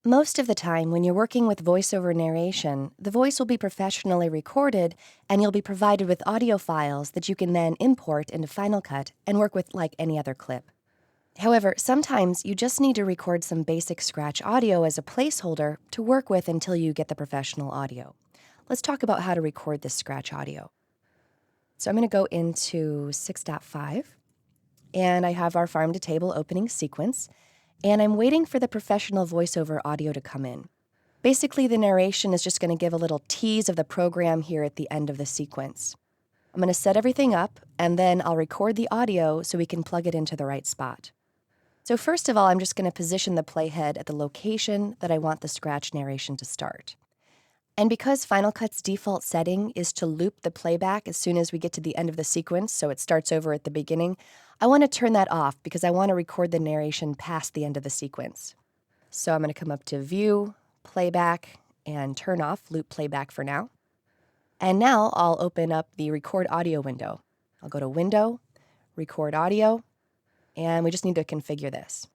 Most of the time, when you're working with voiceover narration, the voice will be professionally recorded and you'll be provided with audio files that you can then import into Final Cut and work with like any other clip. However, sometimes you just need to record some basic scratch audio as a placeholder to work with until you get the professional audio. Let's talk about how to record this scratch audio. So I'm going to go into 6.5, and I have our farm to table opening sequence, and I'm waiting for the professional voiceover audio to come in. Basically, the narration is just going to give a little tease of the program here at the end of the sequence. I'm going to set everything up, and then I'll record the audio so we can plug it into the right spot. So first of all, I'm just going to position the playhead at the location that I want the scratch narration to start. And because Final Cut's default setting is to loop the playback as soon as we get to the end of the sequence, so it starts over at the beginning, I want to turn that off because I want to record the narration past the end of the sequence. So I'm going to come up to View, Playback, and turn off Loop Playback for now. And now I'll open up the Record Audio window. I'll go to Window, Record Audio, and we just need to configure this.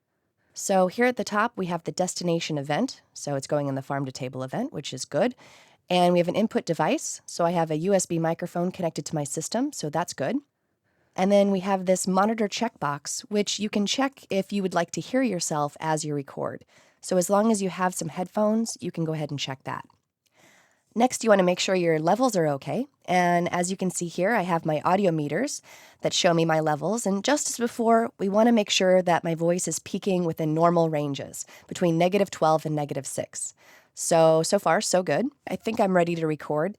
So here at the top, we have the destination event. So it's going in the farm to table event, which is good. And we have an input device. So I have a USB microphone connected to my system, so that's good. And then we have this monitor checkbox, which you can check if you would like to hear yourself as you record. So as long as you have some headphones, you can go ahead and check that. Next, you want to make sure your levels are okay. And as you can see here, I have my audio meters that show me my levels. And just as before, we want to make sure that my voice is peaking within normal ranges, between -12 and -6. So far, so good. I think I'm ready to record.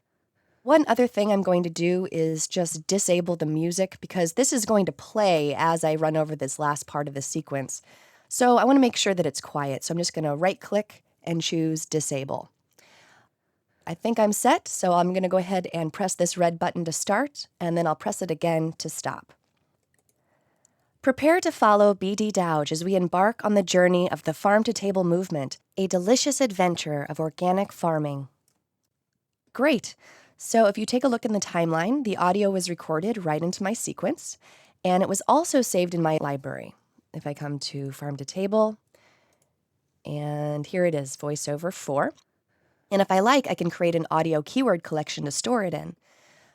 One other thing I'm going to do is just disable the music because this is going to play as I run over this last part of the sequence. So I want to make sure that it's quiet. So I'm just going to right-click and choose Disable. I think I'm set, so I'm going to go ahead and press this red button to start, and then I'll press it again to stop. Prepare to follow BD Dowge as we embark on the journey of the farm-to-table movement, a delicious adventure of organic farming. Great. So if you take a look in the timeline, the audio was recorded right into my sequence, and it was also saved in my library. If I come to Farm to Table, and here it is, VoiceOver 4. And if I like, I can create an audio keyword collection to store it in.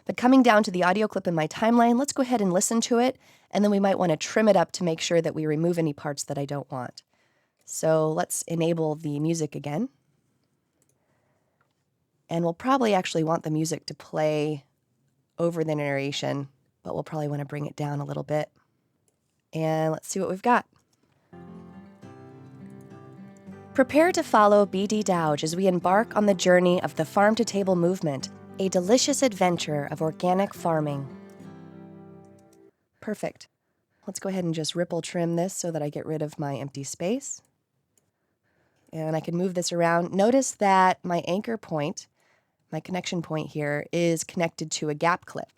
But coming down to the audio clip in my timeline, let's go ahead and listen to it, and then we might want to trim it up to make sure that we remove any parts that I don't want. So let's enable the music again. And we'll probably actually want the music to play over the narration, but we'll probably want to bring it down a little bit. And let's see what we've got. Prepare to follow BD Dowge as we embark on the journey of the farm-to-table movement, a delicious adventure of organic farming. Perfect. Let's go ahead and just ripple trim this so that I get rid of my empty space. And I can move this around. Notice that my anchor point, my connection point here, is connected to a gap clip.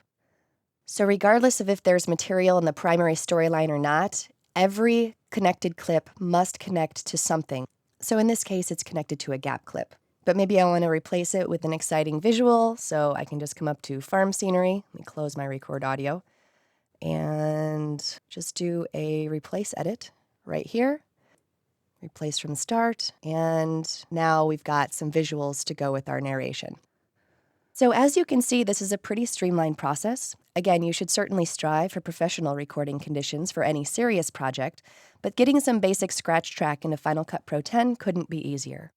So regardless of if there's material in the primary storyline or not, every connected clip must connect to something. So in this case, it's connected to a gap clip. But maybe I want to replace it with an exciting visual, so I can just come up to Farm Scenery. Let me close my record audio and just do a replace edit right here. Replace from start, and now we've got some visuals to go with our narration. So as you can see, this is a pretty streamlined process. Again, you should certainly strive for professional recording conditions for any serious project, but getting some basic scratch track into Final Cut Pro 10 couldn't be easier.